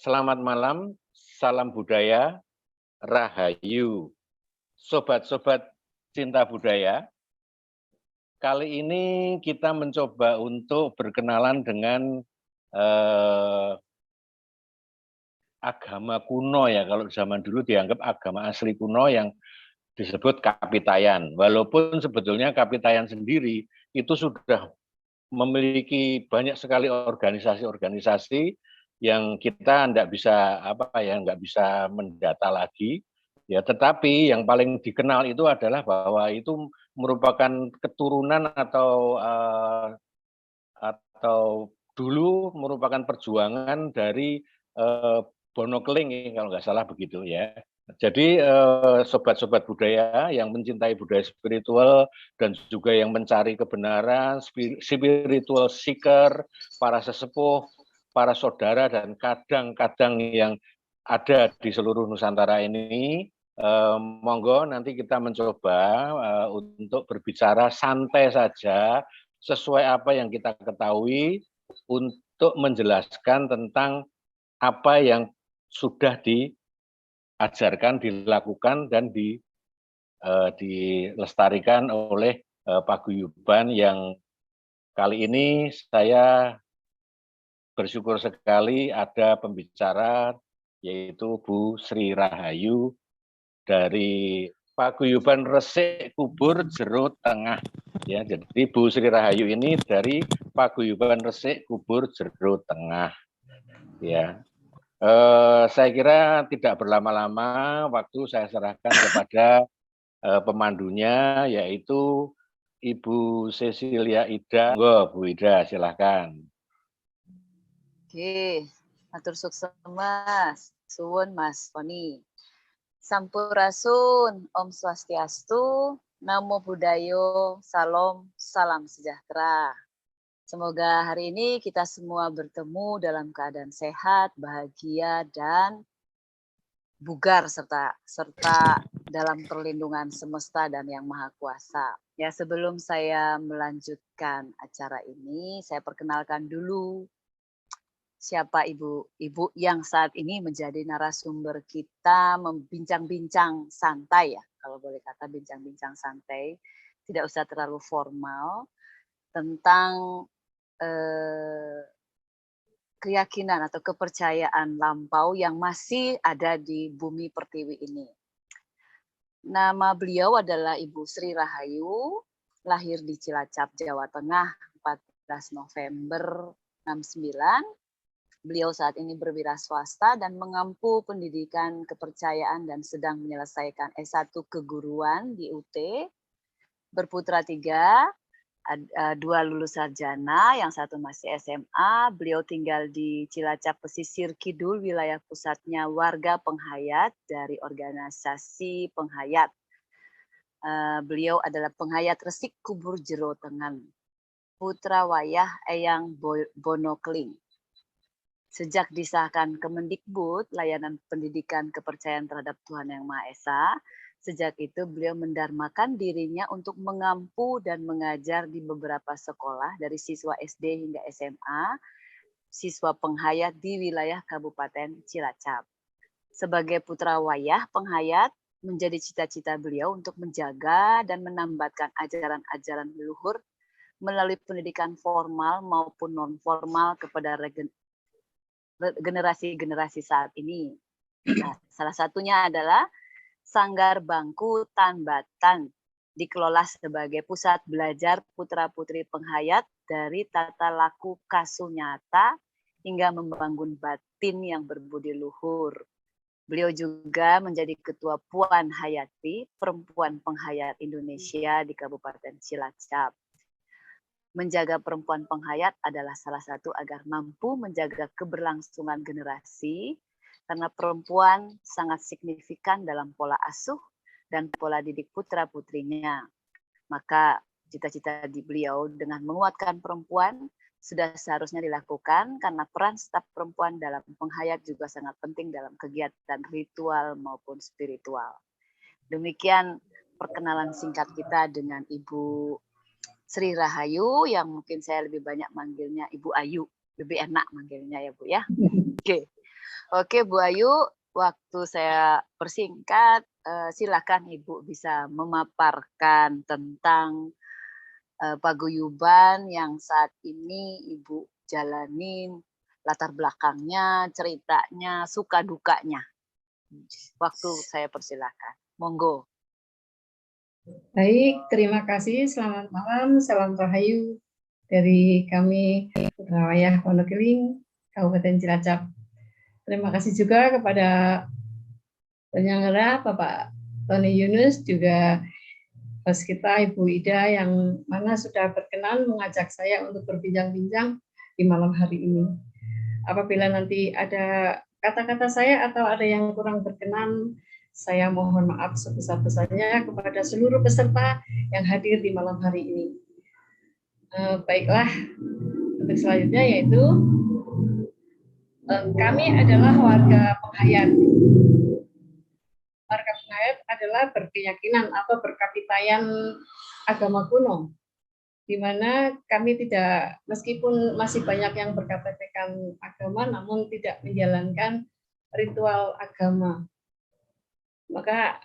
Selamat malam, salam budaya, rahayu. Sobat-sobat cinta budaya, kali ini kita mencoba untuk berkenalan dengan agama kuno ya. Kalau zaman dulu dianggap agama asli kuno yang disebut Kapitayan. Walaupun sebetulnya Kapitayan sendiri itu sudah memiliki banyak sekali organisasi-organisasi yang kita nggak bisa mendata lagi, ya. Tetapi yang paling dikenal itu adalah bahwa itu merupakan keturunan atau dulu merupakan perjuangan dari Bono Keling, kalau nggak salah begitu ya. Jadi sobat-sobat budaya yang mencintai budaya spiritual dan juga yang mencari kebenaran, spiritual seeker, para sesepuh, para saudara dan kadang-kadang yang ada di seluruh Nusantara ini, monggo nanti kita mencoba untuk berbicara santai saja sesuai apa yang kita ketahui untuk menjelaskan tentang apa yang sudah diajarkan, dilakukan, dan dilestarikan oleh paguyuban yang kali ini saya bersyukur sekali ada pembicara yaitu Bu Sri Rahayu dari Paguyuban Resik Kubur Jero Tengah. Ya, jadi Bu Sri Rahayu ini dari Paguyuban Resik Kubur Jero Tengah. Ya, saya kira tidak berlama-lama, waktu saya serahkan kepada pemandunya, yaitu Ibu Cecilia Ida. Bu Ida, silakan. Oke, atur sukses Mas, suwun Mas Tony. Sampurasun, Om Swastiastu, Namo Buddhayo, Salam, Salam Sejahtera. Semoga hari ini kita semua bertemu dalam keadaan sehat, bahagia, dan bugar serta dalam perlindungan semesta dan Yang Maha Kuasa. Ya, sebelum saya melanjutkan acara ini, saya perkenalkan dulu siapa ibu-ibu yang saat ini menjadi narasumber kita membincang-bincang santai ya, kalau boleh kata bincang-bincang santai, tidak usah terlalu formal, tentang keyakinan atau kepercayaan lampau yang masih ada di bumi pertiwi ini. Nama beliau adalah Ibu Sri Rahayu, lahir di Cilacap, Jawa Tengah, 14 November 69. Beliau saat ini berwira swasta dan mengampu pendidikan kepercayaan dan sedang menyelesaikan S1 keguruan di UT. Berputra 3, 2 lulus sarjana, yang satu masih SMA. Beliau tinggal di Cilacap, pesisir kidul, wilayah pusatnya warga penghayat dari organisasi penghayat. Beliau adalah penghayat Resik Kubur Jero Tengah, putra wayah Eyang Bono Keling. Sejak disahkan Kemendikbud, layanan pendidikan kepercayaan terhadap Tuhan Yang Maha Esa, sejak itu beliau mendarmakan dirinya untuk mengampu dan mengajar di beberapa sekolah dari siswa SD hingga SMA, siswa penghayat di wilayah Kabupaten Cilacap. Sebagai putra wayah penghayat, menjadi cita-cita beliau untuk menjaga dan menambatkan ajaran-ajaran leluhur melalui pendidikan formal maupun non-formal kepada generasi-generasi saat ini. Nah, salah satunya adalah Sanggar Bangku Tan Batan, dikelola sebagai pusat belajar putra-putri penghayat dari tata laku kasunyata hingga membangun batin yang berbudi luhur. Beliau juga menjadi ketua Puan Hayati, Perempuan Penghayat Indonesia di Kabupaten Cilacap. Menjaga perempuan penghayat adalah salah satu agar mampu menjaga keberlangsungan generasi, karena perempuan sangat signifikan dalam pola asuh dan pola didik putra-putrinya. Maka cita-cita di beliau dengan menguatkan perempuan sudah seharusnya dilakukan, karena peran staf perempuan dalam penghayat juga sangat penting dalam kegiatan ritual maupun spiritual. Demikian perkenalan singkat kita dengan Ibu Sri Rahayu, yang mungkin saya lebih banyak manggilnya Ibu Ayu, lebih enak manggilnya ya Bu ya. Oke. Oke, Bu Ayu, waktu saya persingkat, silakan Ibu bisa memaparkan tentang, paguyuban yang saat ini Ibu jalanin, latar belakangnya, ceritanya, suka dukanya. Waktu saya persilahkan, monggo. Baik, terima kasih. Selamat malam, salam rahayu dari kami Putra Wayah Wonokeling, Kabupaten Cilacap. Terima kasih juga kepada penyelenggara Bapak Tony Yunus, juga host kita Ibu Ida yang mana sudah berkenan mengajak saya untuk berbincang-bincang di malam hari ini. Apabila nanti ada kata-kata saya atau ada yang kurang berkenan, saya mohon maaf sebesar-besarnya kepada seluruh peserta yang hadir di malam hari ini. Baiklah, untuk selanjutnya yaitu kami adalah warga penghayat. Warga penghayat adalah berkeyakinan atau berkapitayan agama kuno, di mana kami tidak, meskipun masih banyak yang berkapitayan agama, namun tidak menjalankan ritual agama. Maka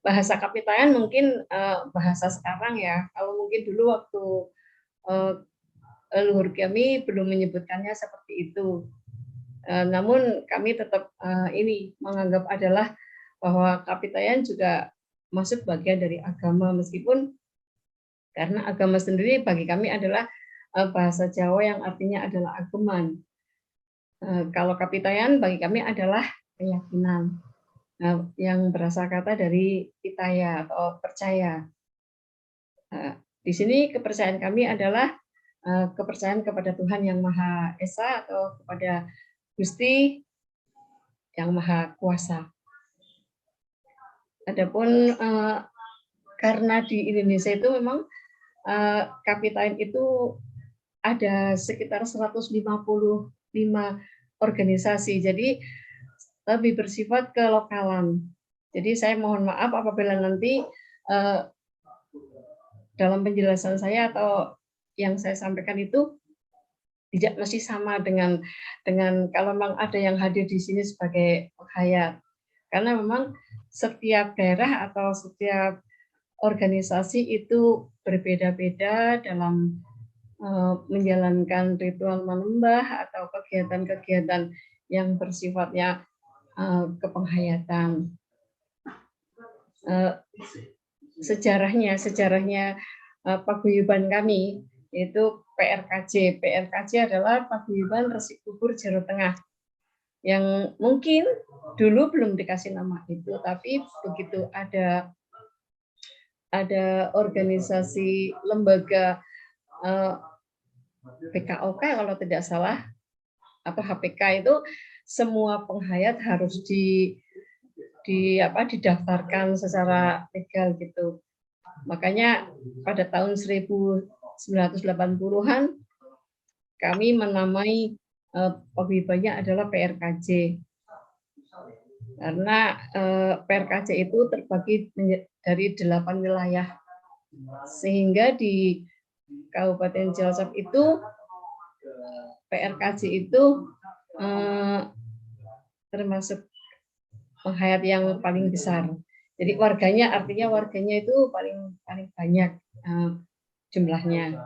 bahasa kapitayan mungkin bahasa sekarang ya. Kalau mungkin dulu waktu leluhur kami belum menyebutkannya seperti itu. Namun kami tetap ini menganggap adalah bahwa kapitayan juga masuk bagian dari agama, meskipun karena agama sendiri bagi kami adalah bahasa Jawa yang artinya adalah ageman. Kalau kapitayan bagi kami adalah keyakinan. Yang berasal kata dari pitaya atau percaya. Di sini kepercayaan kami adalah kepercayaan kepada Tuhan yang Maha Esa atau kepada Gusti yang Maha Kuasa. Adapun karena di Indonesia itu memang kapitayan itu ada sekitar 155 organisasi. Jadi lebih bersifat kelokalan. Jadi saya mohon maaf apabila nanti dalam penjelasan saya atau yang saya sampaikan itu tidak mesti sama dengan kalau memang ada yang hadir di sini sebagai penghayat. Karena memang setiap daerah atau setiap organisasi itu berbeda-beda dalam menjalankan ritual menyembah atau kegiatan-kegiatan yang bersifatnya kepenghayatan. Sejarahnya paguyuban kami yaitu PRKJ. PRKJ adalah Paguyuban Resik Kubur Jawa Tengah, yang mungkin dulu belum dikasih nama itu, tapi begitu ada organisasi lembaga PKOK kalau tidak salah atau HPK itu, semua penghayat harus didaftarkan secara legal gitu. Makanya pada tahun 1980-an kami menamai paguyubannya adalah PRKJ. Karena PRKJ itu terbagi dari 8 wilayah. Sehingga di Kabupaten Cilacap itu PRKJ itu termasuk penghayat yang paling besar. Jadi artinya warganya itu paling banyak jumlahnya.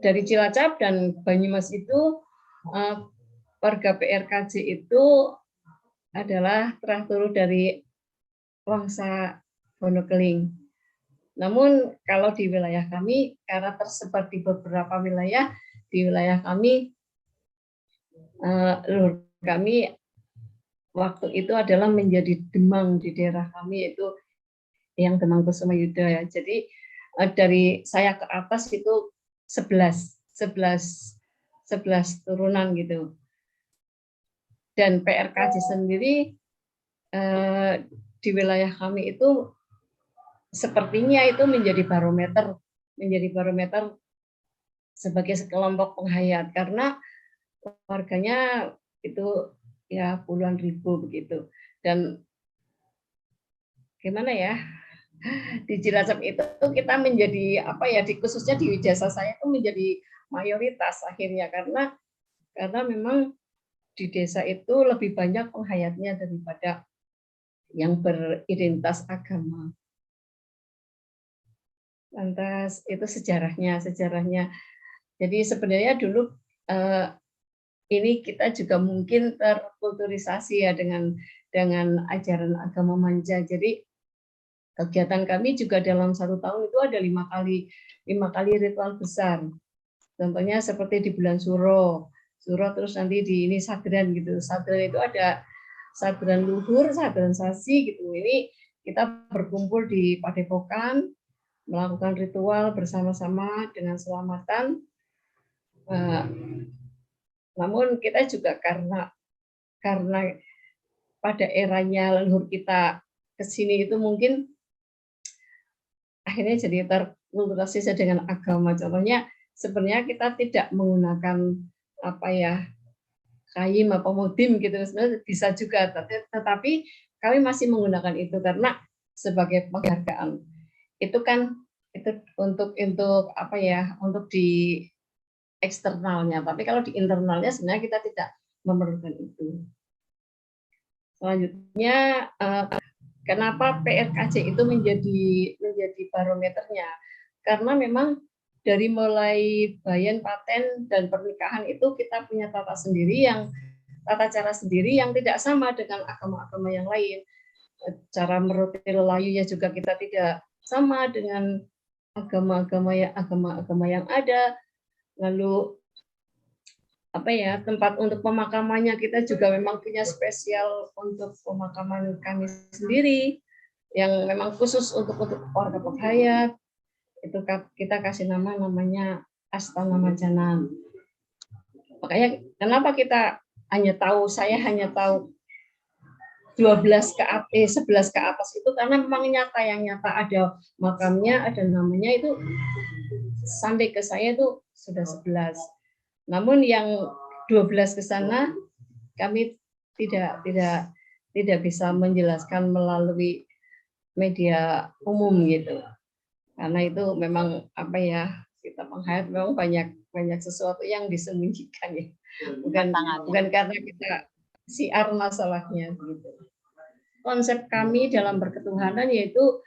Dari Cilacap dan Banyumas itu warga PRKJ itu adalah teratur dari Wangsa Wonokeling. Namun kalau di wilayah kami, karena tersebar di beberapa wilayah, di wilayah kami, leluhur kami waktu itu adalah menjadi Demang di daerah kami, yaitu yang Demang Kusumayuda ya. Jadi dari saya ke atas itu 11 turunan gitu. Dan PRKJ sendiri di wilayah kami itu sepertinya itu menjadi barometer sebagai sekelompok penghayat, karena warganya itu ya puluhan ribu begitu. Dan gimana ya, Di Cilacap itu kita menjadi apa ya, di khususnya di jasa saya itu menjadi mayoritas akhirnya, karena memang di desa itu lebih banyak penghayatnya daripada yang beridentitas agama. Lantas itu sejarahnya. Jadi sebenarnya dulu ini kita juga mungkin terkulturisasi ya dengan ajaran agama manja. Jadi kegiatan kami juga dalam 1 tahun itu ada 5 kali ritual besar. Contohnya seperti di bulan Suro terus nanti di ini Sagran gitu. Sagran itu ada Sagran Luhur, Sagran Sasi gitu. Ini kita berkumpul di Padepokan, melakukan ritual bersama-sama dengan selamatan. Namun kita juga karena pada eranya leluhur kita ke sini itu mungkin akhirnya jadi terkulturasi dengan agama. Contohnya sebenarnya kita tidak menggunakan apa ya, kaim apa modim gitu, sebenarnya bisa juga, tetapi kami masih menggunakan itu karena sebagai penghargaan. Itu kan itu untuk apa ya, untuk di eksternalnya, tapi kalau di internalnya sebenarnya kita tidak memerlukan itu. Selanjutnya kenapa PRKJ itu menjadi barometernya? Karena memang dari mulai bayan, paten, dan pernikahan itu kita punya tata cara sendiri yang tidak sama dengan agama-agama yang lain. Cara merutil layunya juga kita tidak sama dengan agama-agama yang ada. Lalu apa ya, tempat untuk pemakamannya kita juga memang punya spesial untuk pemakaman kami sendiri yang memang khusus untuk keluarga penghayat. Itu kita kasih namanya Astana Majanan. Makanya kenapa saya hanya tahu 11 ke atas itu karena memang nyata ada makamnya, ada namanya, itu sampai ke saya itu sudah 11. Namun yang 12 ke sana kami tidak bisa menjelaskan melalui media umum gitu. Karena itu memang apa ya, kita penghayat memang banyak sesuatu yang disembunyikan ya. Bukan karena kita siar masalahnya gitu. Konsep kami dalam berketuhanan yaitu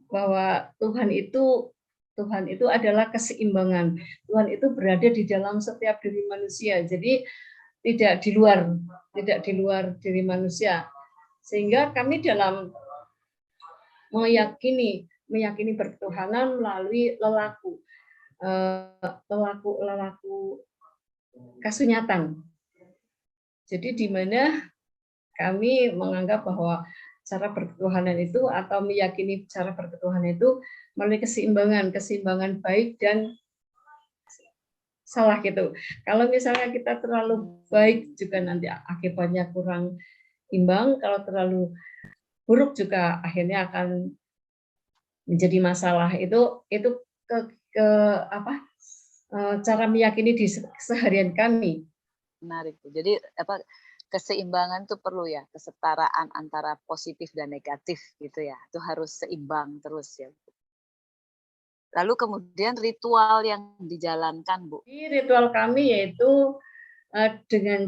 bahwa Tuhan itu adalah keseimbangan. Tuhan itu berada di dalam setiap diri manusia. Jadi tidak di luar diri manusia. Sehingga kami dalam meyakini berketuhanan melalui lelaku kasunyatan. Jadi di mana kami menganggap bahwa cara berketuhanan itu atau meyakini cara berketuhanan itu melalui keseimbangan baik dan salah gitu. Kalau misalnya kita terlalu baik juga nanti akibatnya kurang imbang, kalau terlalu buruk juga akhirnya akan menjadi masalah. Itu cara meyakini di keseharian kami. Menarik. Jadi keseimbangan itu perlu ya, kesetaraan antara positif dan negatif gitu ya. Itu harus seimbang terus ya. Lalu kemudian ritual yang dijalankan, Bu. Ritual kami yaitu dengan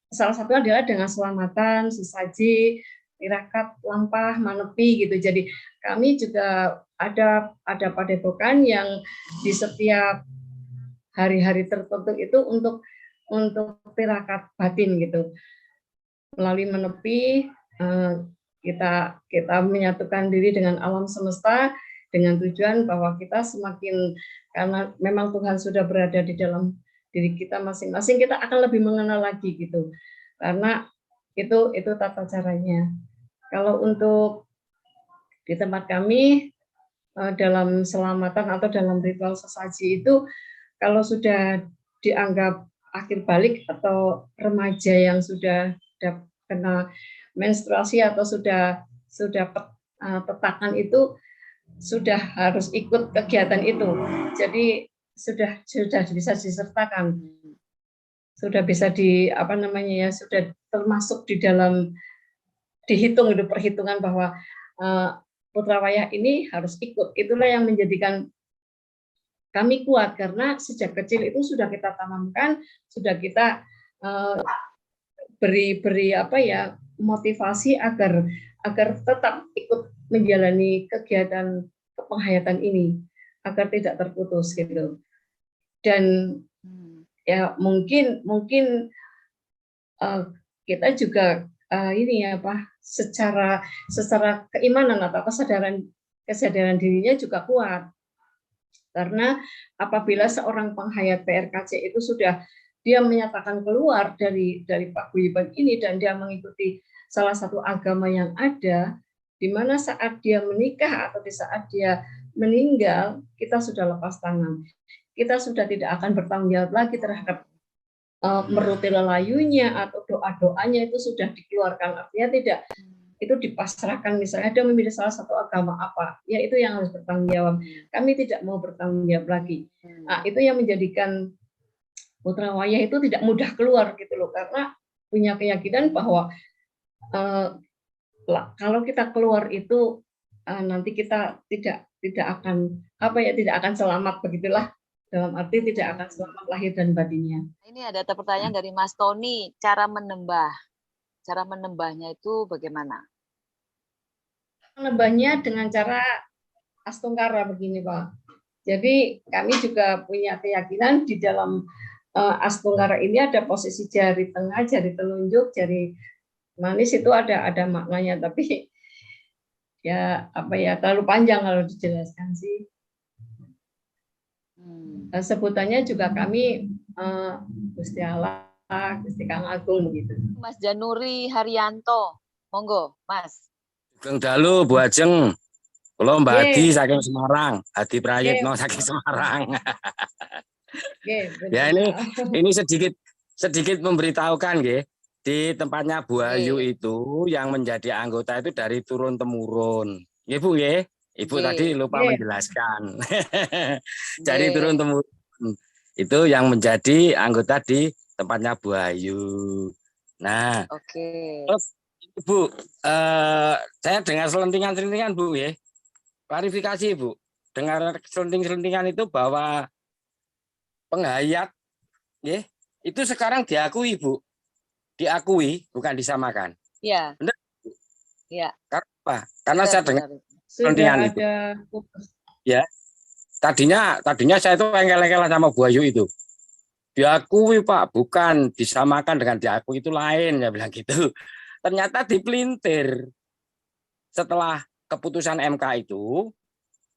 salah satu adalah dengan selamatan, sesaji, tirakat, lampah, manepi gitu. Jadi kami juga ada padepokan yang di setiap hari-hari tertentu itu untuk tirakat batin gitu. Melalui menepi kita menyatukan diri dengan alam semesta dengan tujuan bahwa kita semakin, karena memang Tuhan sudah berada di dalam diri kita masing-masing, kita akan lebih mengenal lagi gitu. Karena itu tata caranya. Kalau untuk di tempat kami dalam selamatan atau dalam ritual sesaji itu, kalau sudah dianggap akhir balik atau remaja yang sudah kena menstruasi atau sudah petakan itu sudah harus ikut kegiatan itu. Jadi sudah bisa disertakan. Sudah bisa sudah termasuk di dalam dihitung itu perhitungan bahwa putra wayah ini harus ikut. Itulah yang menjadikan kami kuat, karena sejak kecil itu sudah kita tanamkan, sudah kita beri apa ya, motivasi agar tetap ikut menjalani kegiatan kepenghayatan ini agar tidak terputus gitu. Dan ya mungkin kita juga ini ya Pak, secara keimanan atau kesadaran dirinya juga kuat. Karena apabila seorang penghayat PRKC itu sudah dia menyatakan keluar dari paguyuban ini dan dia mengikuti salah satu agama yang ada, di mana saat dia menikah atau di saat dia meninggal, kita sudah lepas tangan. Kita sudah tidak akan bertanggung jawab lagi terhadap meruti lelayunya atau doa-doanya, itu sudah dikeluarkan. Artinya tidak, itu dipasrahkan. Misalnya dia memilih salah satu agama apa, ya itu yang harus bertanggung jawab. Kami tidak mau bertanggung jawab lagi. Nah, itu yang menjadikan putra wayah itu tidak mudah keluar gitu loh, karena punya keyakinan bahwa kalau kita keluar itu nanti kita tidak akan tidak akan selamat, begitulah, dalam arti tidak akan selamat lahir dan batinnya. Ini ada pertanyaan dari Mas Tony, cara menembahnya itu bagaimana? Menembahnya dengan cara astungkara begini Pak. Jadi kami juga punya keyakinan di dalam astungkara ini ada posisi jari tengah, jari telunjuk, jari manis, itu ada maknanya, tapi ya terlalu panjang kalau dijelaskan sih. Sebutannya juga kami Gusti Allah, Gusti Kang Agung begitu. Mas Januri Haryanto, monggo Mas. Sugeng dalu Bu Ajeng. Kula Mbak Adi saking Semarang, Adi Prayitno saking Semarang. Ya ini sedikit memberitahukan nggih. Di tempatnya Bu Ayu itu yang menjadi anggota itu dari turun temurun. Nggih Bu nggih. Ibu tadi lupa menjelaskan. Jadi turun temurun itu yang menjadi anggota di tempatnya Bu Ayu. Nah, terus Bu, saya dengar selentingan-selentingan Bu ya. Klarifikasi Bu, dengar selenting-selentingan itu bahwa penghayat ya, itu sekarang diakui Bu. Diakui, bukan disamakan. Iya. Benar? Iya. Karena apa? Karena saya dengar selentingan itu. Ya. Tadinya saya itu engkel-engkel sama Bu Ayu itu. Diakui Pak, bukan disamakan dengan diakui, itu lain, ya bilang gitu. Ternyata dipelintir. Setelah keputusan MK itu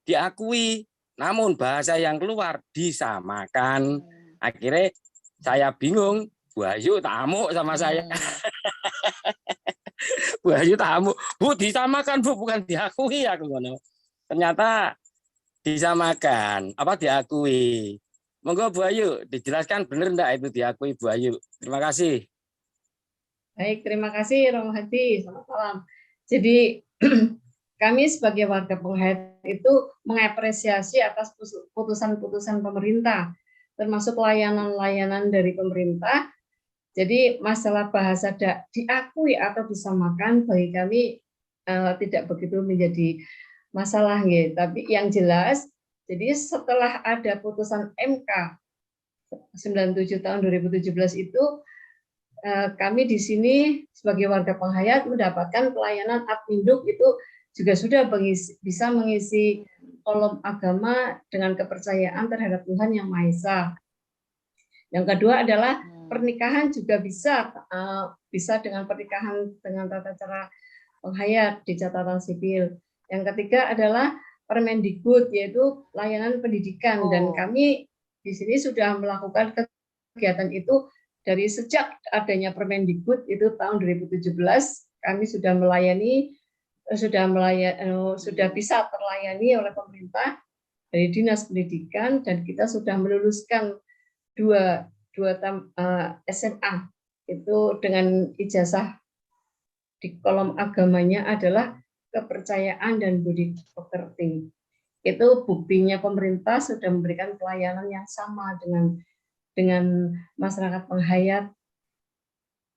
diakui, namun bahasa yang keluar disamakan. Akhirnya saya bingung, Bu Ayu tamu sama saya. Bu Ayu tamu, Bu disamakan Bu, bukan diakui aku ngono. Ternyata disamakan, apa diakui. Monggo Bu Ayu, dijelaskan benar enggak itu diakui Bu Ayu. Terima kasih. Baik, terima kasih Romo Hadi. Selamat malam. Jadi kami sebagai warga penghayat itu mengapresiasi atas putusan-putusan pemerintah, termasuk layanan-layanan dari pemerintah. Jadi masalah bahasa diakui atau disamakan bagi kami tidak begitu menjadi masalah, ya. Tapi yang jelas, jadi setelah ada putusan MK 97 tahun 2017 itu, kami di sini sebagai warga penghayat mendapatkan pelayanan adminduk, itu juga sudah bisa mengisi kolom agama dengan kepercayaan terhadap Tuhan Yang Maha Esa. Yang kedua adalah pernikahan juga bisa dengan pernikahan dengan tata cara penghayat di catatan sipil. Yang ketiga adalah Permendikbud, yaitu layanan pendidikan, dan kami di sini sudah melakukan kegiatan itu dari sejak adanya Permendikbud itu tahun 2017. Kami sudah sudah bisa terlayani oleh pemerintah dari Dinas Pendidikan, dan kita sudah meluluskan dua SMA itu dengan ijazah di kolom agamanya adalah kepercayaan dan budi pekerti. Itu buktinya pemerintah sudah memberikan pelayanan yang sama dengan masyarakat penghayat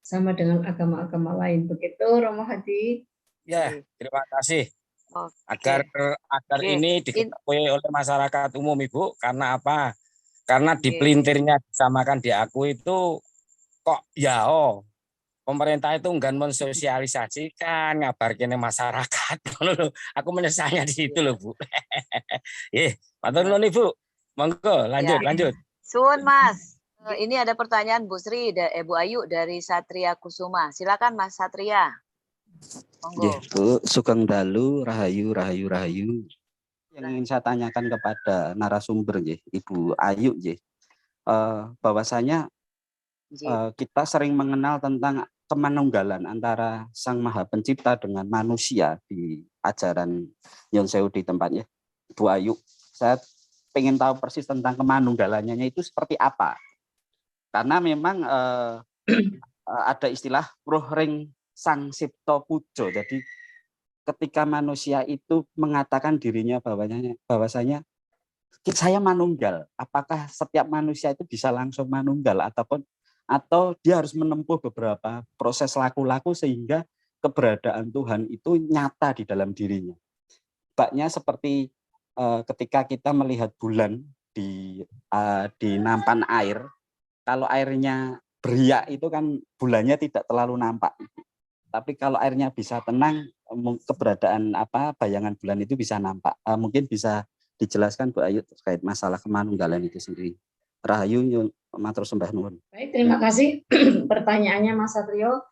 sama dengan agama-agama lain. Begitu Romo Hadi. Ya, terima kasih. Oke. Agar Oke. ini diketahui oleh masyarakat umum, Ibu. Karena apa? Karena di Oke. pelintirnya disamakan di aku itu kok ya pemerintah itu enggak mensosialisasikan ngabar kene masyarakat. Aku menyesalnya di situ loh, Bu. Matur nuwun Ibu. Monggo lanjut. Suwun Mas. Ini ada pertanyaan Bu Sri, Bu Ayu dari Satria Kusuma. Silakan Mas Satria. Monggo. Bu, Sugeng Dalu, Rahayu. Yang ingin saya tanyakan kepada narasumber, Ibu Ayu, bahwasanya kita sering mengenal tentang kemanunggalan antara Sang Maha Pencipta dengan manusia di ajaran Nyon Sewu di tempatnya Ibu Ayu. Saya ingin tahu persis tentang kemanunggalannya itu seperti apa. Karena memang ada istilah roh ring Sang Sipto Pujo. Jadi ketika manusia itu mengatakan dirinya bahwasanya saya manunggal, apakah setiap manusia itu bisa langsung manunggal atau dia harus menempuh beberapa proses laku-laku sehingga keberadaan Tuhan itu nyata di dalam dirinya. Baknya seperti ketika kita melihat bulan di nampan air, kalau airnya beriak itu kan bulannya tidak terlalu nampak. Tapi kalau airnya bisa tenang, keberadaan bayangan bulan itu bisa nampak. Mungkin bisa dijelaskan Bu Ayu terkait masalah kemanunggalan itu sendiri. Rahayu matur sembah nuwun. Baik, terima kasih pertanyaannya Mas Satrio.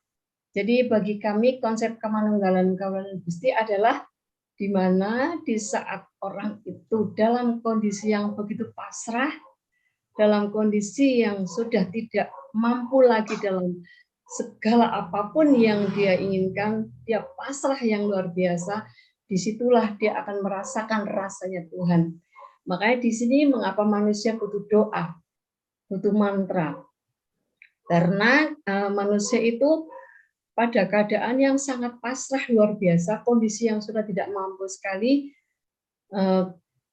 Jadi bagi kami konsep kemanunggalan Kaulan Gusti adalah di mana di saat orang itu dalam kondisi yang begitu pasrah, dalam kondisi yang sudah tidak mampu lagi dalam segala apapun yang dia inginkan, dia pasrah yang luar biasa, disitulah dia akan merasakan rasanya Tuhan. Makanya di sini mengapa manusia butuh doa, butuh mantra. Karena manusia itu pada keadaan yang sangat pasrah luar biasa, kondisi yang sudah tidak mampu sekali,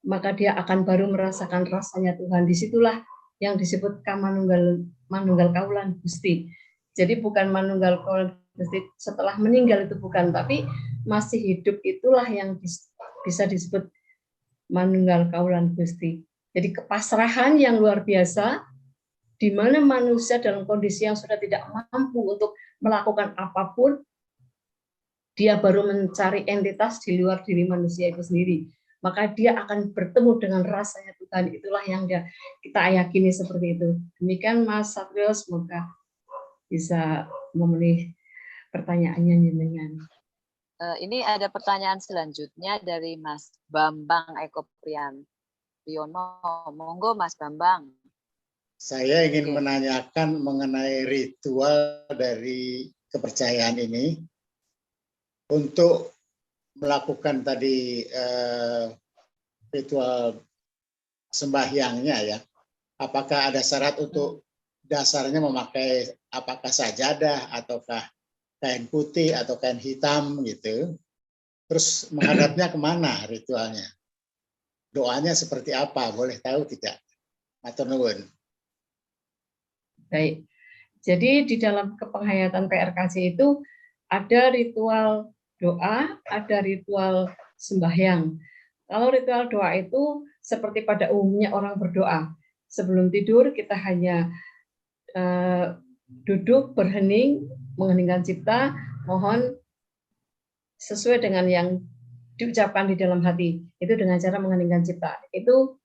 maka dia akan baru merasakan rasanya Tuhan. Disitulah yang disebut manunggal kaulan Gusti. Jadi bukan manunggal kaulan Gusti setelah meninggal itu bukan, tapi masih hidup itulah yang bisa disebut manunggal kaulan Gusti. Jadi kepasrahan yang luar biasa, di mana manusia dalam kondisi yang sudah tidak mampu untuk melakukan apapun, dia baru mencari entitas di luar diri manusia itu sendiri. Maka dia akan bertemu dengan rasanya Tuhan. Itulah yang kita yakini seperti itu. Demikian Mas Satrio, semoga bisa memenuhi pertanyaannya jenengan. Ini ada pertanyaan selanjutnya dari Mas Bambang Eko Priyono. Monggo Mas Bambang. Saya ingin menanyakan mengenai ritual dari kepercayaan ini untuk melakukan tadi ritual sembahyangnya ya. Apakah ada syarat untuk dasarnya memakai apakah sajadah ataukah kain putih atau kain hitam gitu. Terus menghadapnya kemana ritualnya? Doanya seperti apa? Boleh tahu tidak? Matur nuwun. Baik, jadi di dalam kepenghayatan PRKC itu ada ritual doa, ada ritual sembahyang. Kalau ritual doa itu seperti pada umumnya orang berdoa. Sebelum tidur kita hanya duduk, berhening, mengheningkan cipta, mohon sesuai dengan yang diucapkan di dalam hati. Itu dengan cara mengheningkan cipta. Itu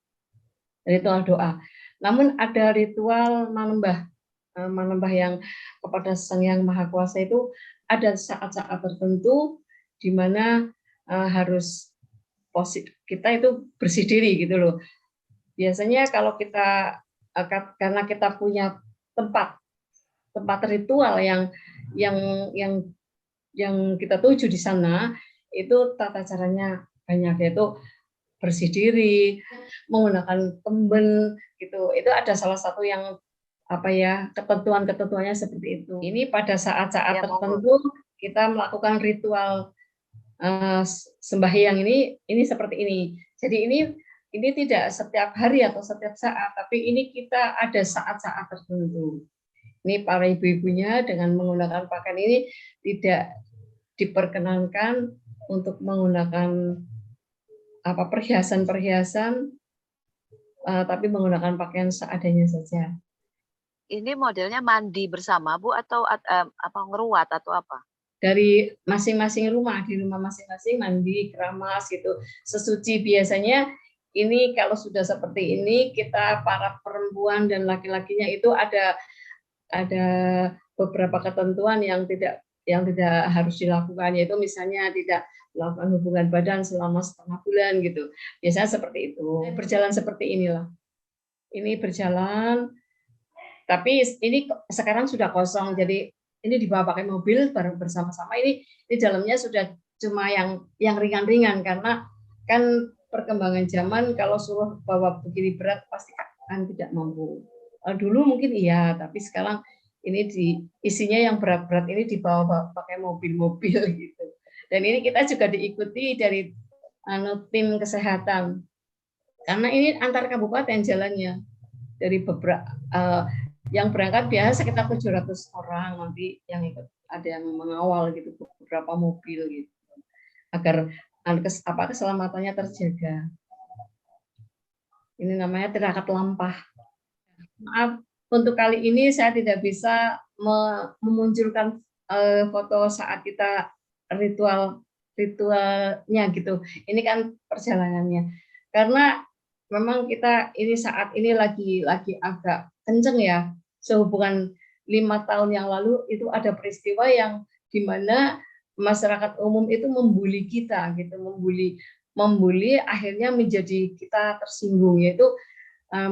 ritual doa. Namun ada ritual manembah yang kepada Sang Yang Maha Kuasa itu ada saat-saat tertentu di mana harus kita itu bersih diri gitu loh. Biasanya kalau kita karena kita punya tempat ritual yang kita tuju di sana, itu tata caranya banyak, yaitu bersih diri, menggunakan temben gitu. Itu ada salah satu yang ketentuannya seperti itu. Ini pada saat-saat tertentu kita melakukan ritual sembahyang ini seperti ini. Jadi ini tidak setiap hari atau setiap saat, tapi ini kita ada saat-saat tertentu. Ini para ibu-ibunya dengan menggunakan pakaian ini tidak diperkenankan untuk menggunakan perhiasan-perhiasan, tapi menggunakan pakaian seadanya saja. Ini modelnya mandi bersama Bu atau ngeruat atau apa? Dari masing-masing rumah, di rumah masing-masing mandi, keramas gitu. Sesuci biasanya ini kalau sudah seperti ini, kita para perempuan dan laki-lakinya itu ada beberapa ketentuan yang tidak harus dilakukan, yaitu misalnya tidak melakukan hubungan badan selama setengah bulan gitu. Biasanya seperti itu. Berjalan seperti inilah. Ini berjalan, tapi ini sekarang sudah kosong, jadi ini dibawa pakai mobil bareng bersama-sama. Ini dalamnya sudah cuma yang ringan-ringan, karena kan perkembangan zaman kalau suruh bawa begini berat pasti kan tidak mampu. Dulu mungkin iya, tapi sekarang ini isinya yang berat-berat ini dibawa pakai mobil-mobil gitu. Dan ini kita juga diikuti dari tim kesehatan, karena ini antar kabupaten jalannya. Dari beberapa yang berangkat biasa sekitar 700 orang, nanti yang ikut ada yang mengawal gitu, beberapa mobil gitu, agar keselamatannya terjaga. Ini namanya tirakat lampah. Maaf, untuk kali ini saya tidak bisa memunculkan foto saat kita ritualnya gitu. Ini kan perjalanannya, karena memang kita ini saat ini lagi agak kenceng ya. Sehubungan 5 tahun yang lalu itu ada peristiwa yang di mana masyarakat umum itu membuli kita gitu, membuli akhirnya menjadi kita tersinggung, yaitu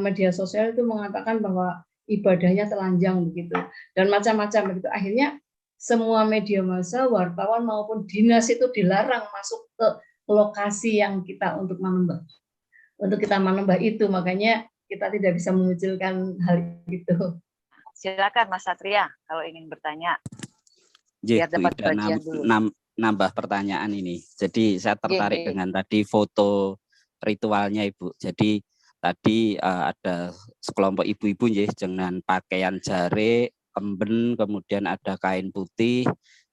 media sosial itu mengatakan bahwa ibadahnya telanjang begitu dan macam-macam begitu. Akhirnya semua media massa, wartawan maupun dinas itu dilarang masuk ke lokasi yang kita untuk kita menambah itu, makanya kita tidak bisa memunculkan hal itu. Silakan Mas Satria kalau ingin bertanya. Biar dapat bagian dulu. Nambah pertanyaan ini. Jadi saya tertarik dengan tadi foto ritualnya Ibu. Jadi tadi ada sekelompok ibu-ibu ya dengan pakaian jare, kemben, kemudian ada kain putih,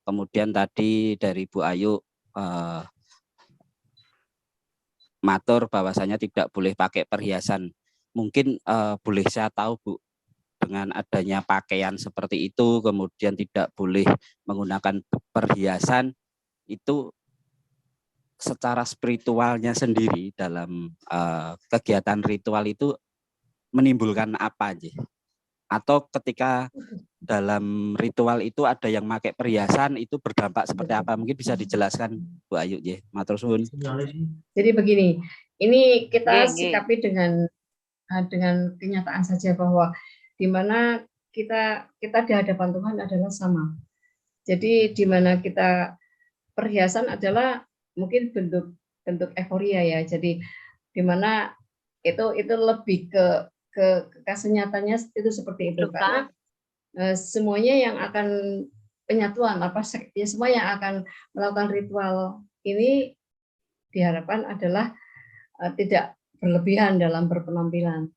kemudian tadi dari Bu Ayu matur bahwasanya tidak boleh pakai perhiasan. Mungkin boleh saya tahu Bu, dengan adanya pakaian seperti itu, kemudian tidak boleh menggunakan perhiasan, itu secara spiritualnya sendiri dalam kegiatan ritual itu menimbulkan apa aja? Atau ketika dalam ritual itu ada yang pakai perhiasan, itu berdampak seperti apa? Mungkin bisa dijelaskan Bu Ayu ya, matur suwun. Jadi begini, ini kita sikapi dengan kenyataan saja bahwa di mana kita di hadapan Tuhan adalah sama. Jadi di mana kita perhiasan adalah mungkin bentuk euforia ya. Jadi di mana itu lebih ke nyatanya itu seperti itu, karena semuanya yang akan penyatuan semua yang akan melakukan ritual ini diharapkan adalah tidak berlebihan dalam berpenampilan.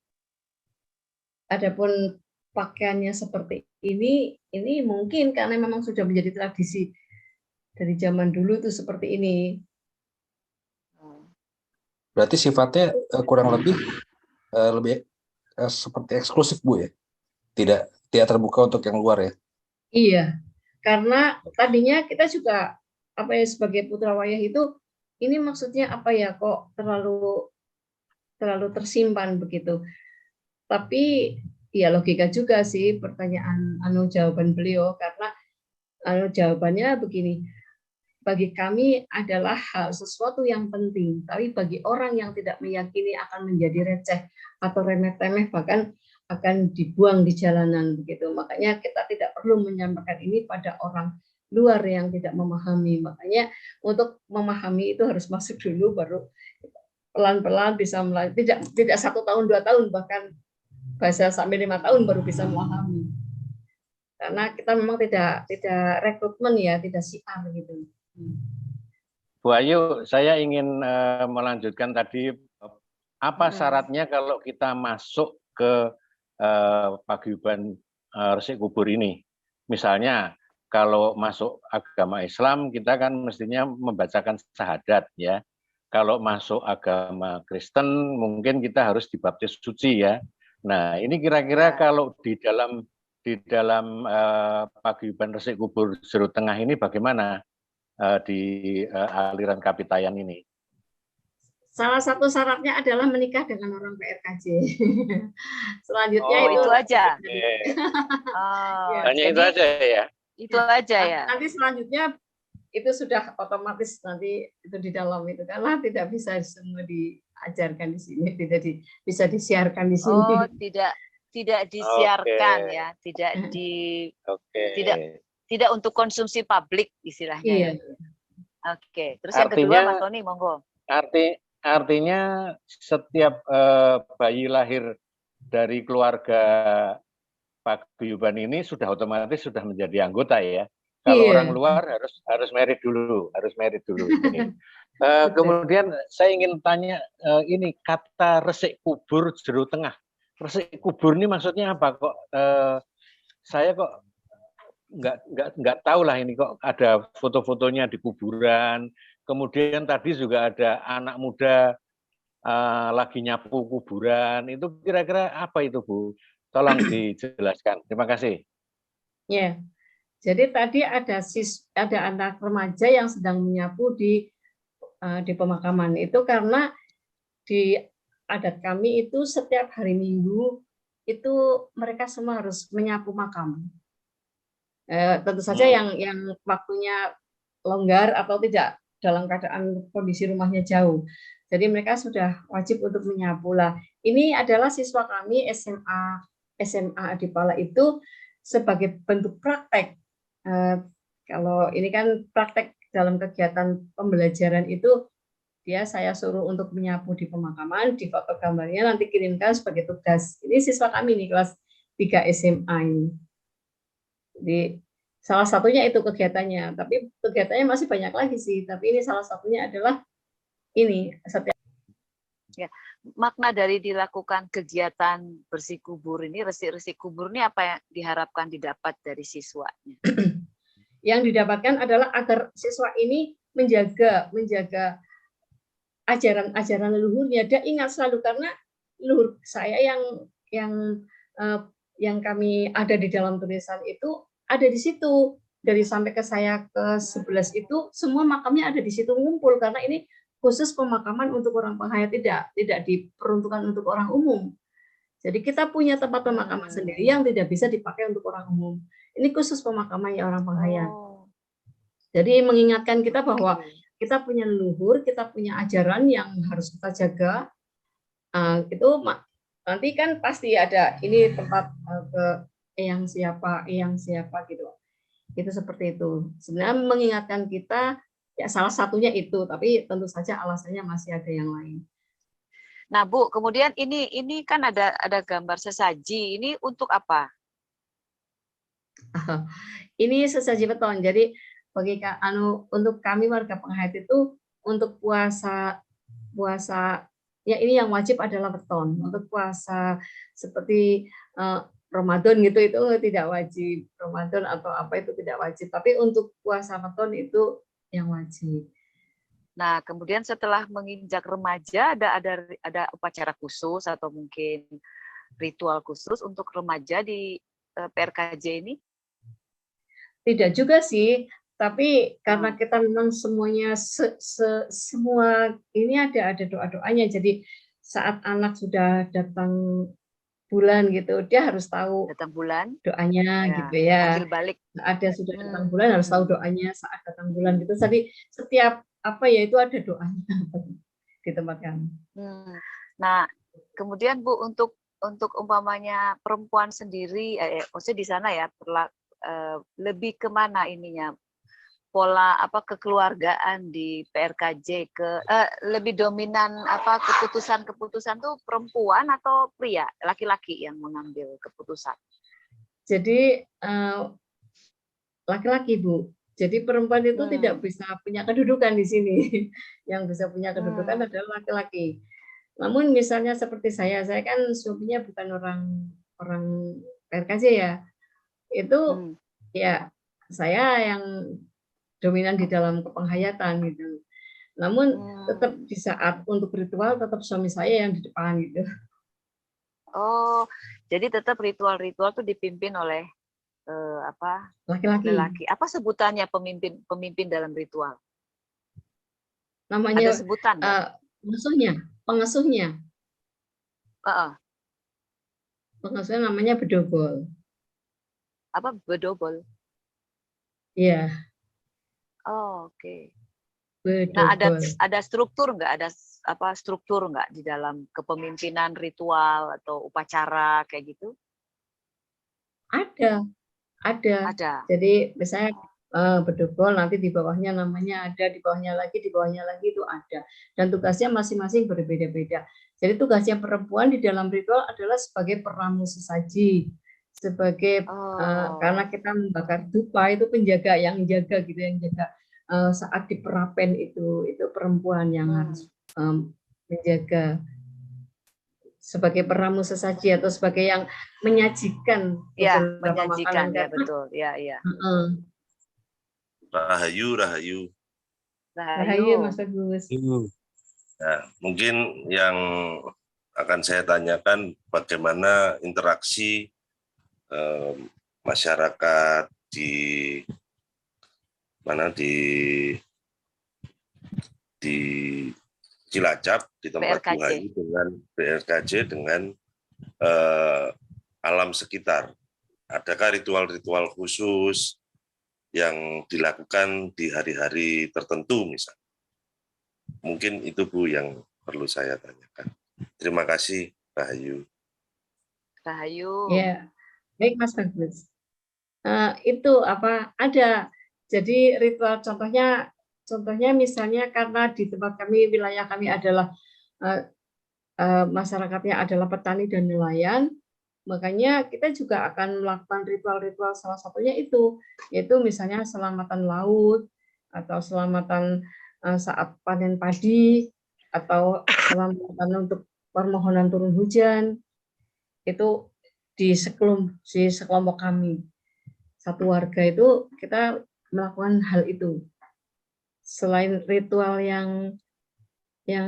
Adapun pakaiannya seperti ini mungkin karena memang sudah menjadi tradisi dari zaman dulu itu seperti ini. Berarti sifatnya kurang lebih seperti eksklusif Bu ya, tidak terbuka untuk yang luar ya? Iya, karena tadinya kita juga sebagai putra wayah itu ini maksudnya apa ya, kok terlalu tersimpan begitu. Tapi ya logika juga sih pertanyaan jawaban beliau, karena jawabannya begini, bagi kami adalah hal sesuatu yang penting, tapi bagi orang yang tidak meyakini akan menjadi receh atau remeh-temeh, bahkan akan dibuang di jalanan begitu. Makanya kita tidak perlu menyampaikan ini pada orang luar yang tidak memahami. Makanya untuk memahami itu harus masuk dulu, baru pelan-pelan bisa mulai. Tidak 1 tahun 2 tahun, bahkan bahasa sampai 5 tahun baru bisa memahami. Karena kita memang tidak rekrutmen ya, tidak siar gitu. Bu Ayu, saya ingin melanjutkan tadi, apa syaratnya kalau kita masuk ke paguyuban resik kubur ini. Misalnya kalau masuk agama Islam kita kan mestinya membacakan syahadat ya. Kalau masuk agama Kristen mungkin kita harus dibaptis suci ya. Nah, ini kira-kira kalau di dalam paguyuban resik kubur Jero Tengah ini bagaimana di aliran Kapitayan ini? Salah satu syaratnya adalah menikah dengan orang PRKJ. Selanjutnya itu aja. Hanya itu aja ya. Itu aja ya. Nanti selanjutnya itu sudah otomatis nanti itu di dalam itu karena tidak bisa semua diajarkan di sini, tidak bisa disiarkan di sini. Oh, tidak disiarkan ya, tidak untuk konsumsi publik istilahnya. Iya. Oke, terus yang kedua Mas Tony, monggo. Artinya setiap bayi lahir dari keluarga paguyuban ini sudah otomatis sudah menjadi anggota ya. Kalau orang luar harus merit dulu, kemudian saya ingin tanya ini kata resik kubur Jero Tengah. Resik kubur ini maksudnya apa kok? Saya kok nggak tahu lah ini kok ada foto-fotonya di kuburan. Kemudian tadi juga ada anak muda lagi nyapu kuburan. Itu kira-kira apa itu Bu? Tolong dijelaskan. Terima kasih. Ya. Jadi tadi ada anak remaja yang sedang menyapu di pemakaman. Itu karena di adat kami itu setiap hari Minggu itu mereka semua harus menyapu makam. Tentu saja yang waktunya longgar atau tidak dalam keadaan kondisi rumahnya jauh. Jadi mereka sudah wajib untuk menyapu lah. Ini adalah siswa kami SMA Adipala itu sebagai bentuk praktek. Kalau ini kan praktek dalam kegiatan pembelajaran itu saya suruh untuk menyapu di pemakaman, di foto gambarnya nanti kirimkan sebagai tugas. Ini siswa kami nih kelas 3 SMA ini. Jadi salah satunya itu kegiatannya, tapi kegiatannya masih banyak lagi sih. Tapi ini salah satunya adalah ini setiap. Ya, makna dari dilakukan kegiatan bersih kubur ini, resik-resik kubur ini apa yang diharapkan didapat dari siswanya? Yang didapatkan adalah agar siswa ini menjaga ajaran leluhurnya. Dia ingat selalu karena leluhur saya yang kami ada di dalam tulisan itu ada di situ. Dari sampai ke saya ke 11 itu semua makamnya ada di situ ngumpul karena ini khusus pemakaman untuk orang penghayat, tidak diperuntukkan untuk orang umum. Jadi kita punya tempat pemakaman sendiri yang tidak bisa dipakai untuk orang umum. Ini khusus pemakaman orang penghayat. Jadi mengingatkan kita bahwa kita punya leluhur, kita punya ajaran yang harus kita jaga. Itu nanti kan pasti ada ini tempat ke eyang siapa gitu. Itu seperti itu. Sebenarnya mengingatkan kita ya salah satunya itu, tapi tentu saja alasannya masih ada yang lain. Nah, Bu, kemudian ini kan ada gambar sesaji. Ini untuk apa? Ini sesaji beton. Jadi bagi untuk kami warga penghayat itu untuk puasa ya ini yang wajib adalah beton. Untuk puasa seperti Ramadan gitu itu tidak wajib. Ramadan atau apa itu tidak wajib. Tapi untuk puasa beton itu yang wajib. Nah, kemudian setelah menginjak remaja ada upacara khusus atau mungkin ritual khusus untuk remaja di PRKJ ini? Tidak juga sih, tapi karena kita memang semuanya semua ini ada doa-doanya. Jadi saat anak sudah datang bulan gitu, dia harus tahu datang bulan doanya gitu ya. Ambil balik. Ada sudah datang bulan harus tahu doanya saat datang bulan gitu. Jadi setiap apa ya itu ada doanya di tempat kami. Nah, kemudian Bu untuk umpamanya perempuan sendiri, maksudnya di sana ya lebih kemana ininya pola kekeluargaan di PRKJ lebih dominan keputusan tuh perempuan atau pria, laki-laki yang mengambil keputusan? Jadi laki-laki Bu. Jadi perempuan itu tidak bisa punya kedudukan di sini. Yang bisa punya kedudukan adalah laki-laki. Namun misalnya seperti saya kan suaminya bukan orang PRKJ ya. itu ya saya yang dominan di dalam kepenghayatan gitu. Namun tetap di saat untuk ritual tetap suami saya yang di depan gitu. Oh, jadi tetap ritual-ritual tuh dipimpin oleh Laki-laki. lelaki. Apa sebutannya pemimpin dalam ritual? Namanya Ada sebutan nggak? pengasuhnya namanya bedobol. Apa bedobol? Iya, Oh, oke. Nah, bedobol. ada struktur nggak? Ada struktur nggak di dalam kepemimpinan ritual atau upacara kayak gitu? Ada. Ada. Jadi misalnya bedobol nanti di bawahnya namanya ada, di bawahnya lagi itu ada. Dan tugasnya masing-masing berbeda-beda. Jadi tugasnya perempuan di dalam ritual adalah sebagai peramu sesaji, sebagai karena kita membakar dupa itu penjaga yang jaga gitu, yang jaga saat di perapen itu perempuan yang harus menjaga sebagai peramu sesaji atau sebagai yang menyajikan beberapa menyajikan, makanan. Ya betul, ya. Rahayu. Rahayu Mas Agus. Nah, mungkin yang akan saya tanyakan bagaimana interaksi masyarakat di Cilacap di tempat Bu Hayu dengan BRKJ dengan alam sekitar. Adakah ritual-ritual khusus yang dilakukan di hari-hari tertentu misalnya? Mungkin itu Bu yang perlu saya tanyakan. Terima kasih, Rahayu. Ya, baik Mas Agus. Itu ada. Jadi ritual contohnya misalnya karena di tempat kami, wilayah kami adalah masyarakatnya adalah petani dan nelayan, makanya kita juga akan melakukan ritual-ritual, salah satunya itu, yaitu misalnya selamatan laut, atau selamatan saat panen padi, atau selamatan untuk permohonan turun hujan, itu di sekelompok kami. Satu warga itu kita melakukan hal itu. Selain ritual yang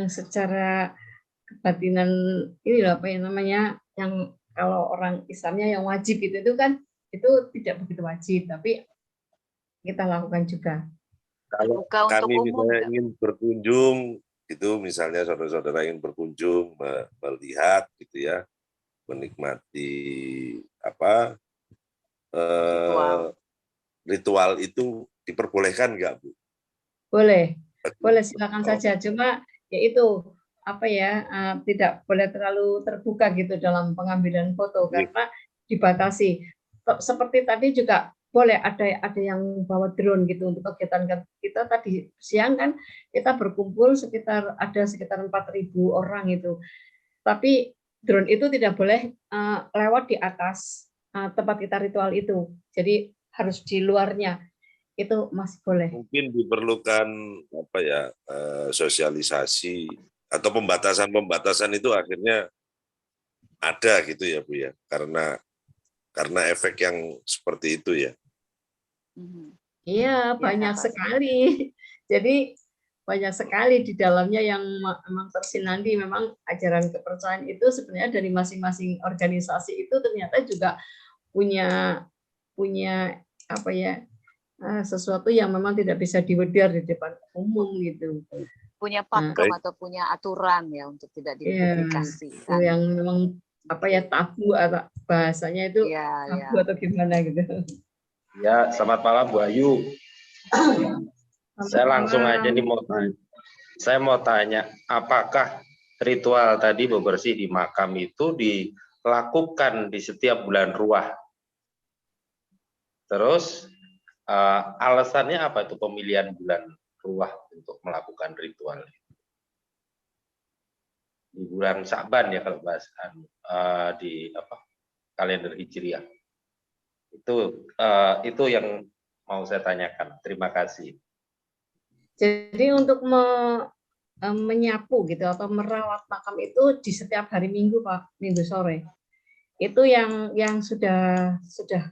secara kebatinan ini apa yang namanya, yang kalau orang Islamnya yang wajib itu kan itu tidak begitu wajib, tapi kita lakukan juga. Kalau kami misalnya ingin berkunjung gitu, misalnya saudara-saudara ingin berkunjung melihat gitu ya, menikmati ritual itu diperbolehkan nggak Bu? Boleh silakan saja. Cuma ya itu tidak boleh terlalu terbuka gitu dalam pengambilan foto karena dibatasi. Seperti tadi juga boleh ada yang bawa drone gitu untuk kegiatan kita tadi siang kan kita berkumpul sekitar 4.000 orang itu. Tapi drone itu tidak boleh lewat di atas tempat kita ritual itu. Jadi harus di luarnya. Itu masih boleh. Mungkin diperlukan sosialisasi atau pembatasan itu akhirnya ada gitu ya Bu ya, karena efek yang seperti itu ya. Iya, banyak sekali. Jadi banyak sekali di dalamnya yang memang tersinandi. Memang ajaran kepercayaan itu sebenarnya dari masing-masing organisasi itu ternyata juga punya sesuatu yang memang tidak bisa diwedar di depan umum gitu. Punya pakem atau punya aturan ya untuk tidak dipublikasikan. Yang memang tabu atau bahasanya itu tabu atau gimana gitu. Ya, selamat malam Bu Ayu. Saya langsung aja nih saya mau tanya, apakah ritual tadi bebersih di makam itu dilakukan di setiap bulan Ruah? Terus alasannya apa itu pemilihan bulan Ruah untuk melakukan ritual di bulan Sa'ban ya kalau bahasa di kalender Hijriah? Itu yang mau saya tanyakan. Terima kasih. Jadi untuk menyapu gitu atau merawat makam itu di setiap hari Minggu Pak, Minggu sore. itu yang sudah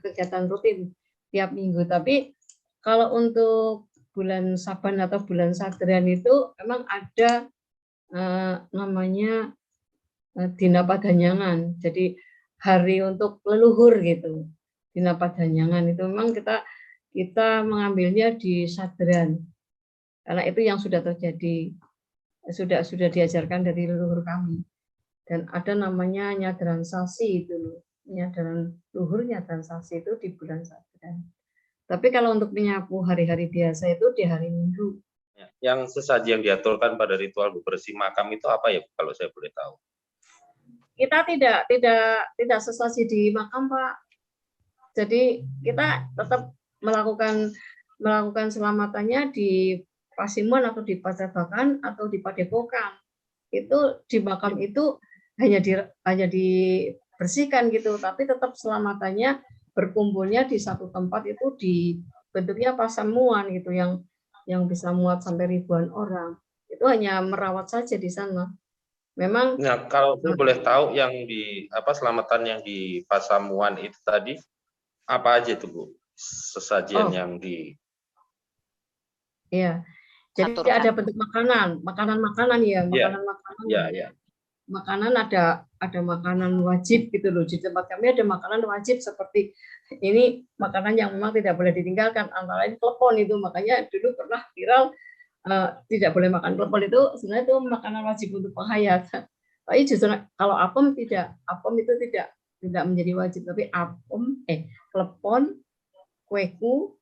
kegiatan rutin tiap minggu. Tapi kalau untuk bulan Saban atau bulan Sadran itu memang ada namanya Dina Padanyangan. Jadi hari untuk leluhur gitu. Dina Padanyangan itu memang kita mengambilnya di Sadran. Karena itu yang sudah terjadi, sudah diajarkan dari leluhur kami. Dan ada namanya nyadaran sasi itu loh. Nyadaran luhur, nyadaran sasi itu di bulan Sadran. Tapi kalau untuk menyapu hari-hari biasa itu di hari Minggu. Yang sesaji yang diaturkan pada ritual bebersih makam itu apa ya, kalau saya boleh tahu? Kita tidak sesaji di makam, Pak. Jadi kita tetap melakukan selamatannya di Pasimuan atau di Padepokan atau di Padepokan. Itu di makam itu hanya dibersihkan gitu, tapi tetap selamatannya berkumpulnya di satu tempat itu di bentuknya pasamuan gitu yang bisa muat sampai ribuan orang. Itu hanya merawat saja di sana. Memang. Nah, kalau saya boleh tahu yang di selamatan yang di pasamuan itu tadi apa aja itu, Bu? Sesajian yang di. Iya. Jadi ada bentuk makanan ya, makanan. Iya. Makanan ada makanan wajib gitu loh. Di tempat kami ada makanan wajib seperti ini, makanan yang memang tidak boleh ditinggalkan, antara lain klepon itu. Makanya dulu pernah viral tidak boleh makan klepon itu, sebenarnya itu makanan wajib untuk penghayat. Tapi justru kalau apem tidak, apem itu tidak menjadi wajib, tapi klepon, kueku,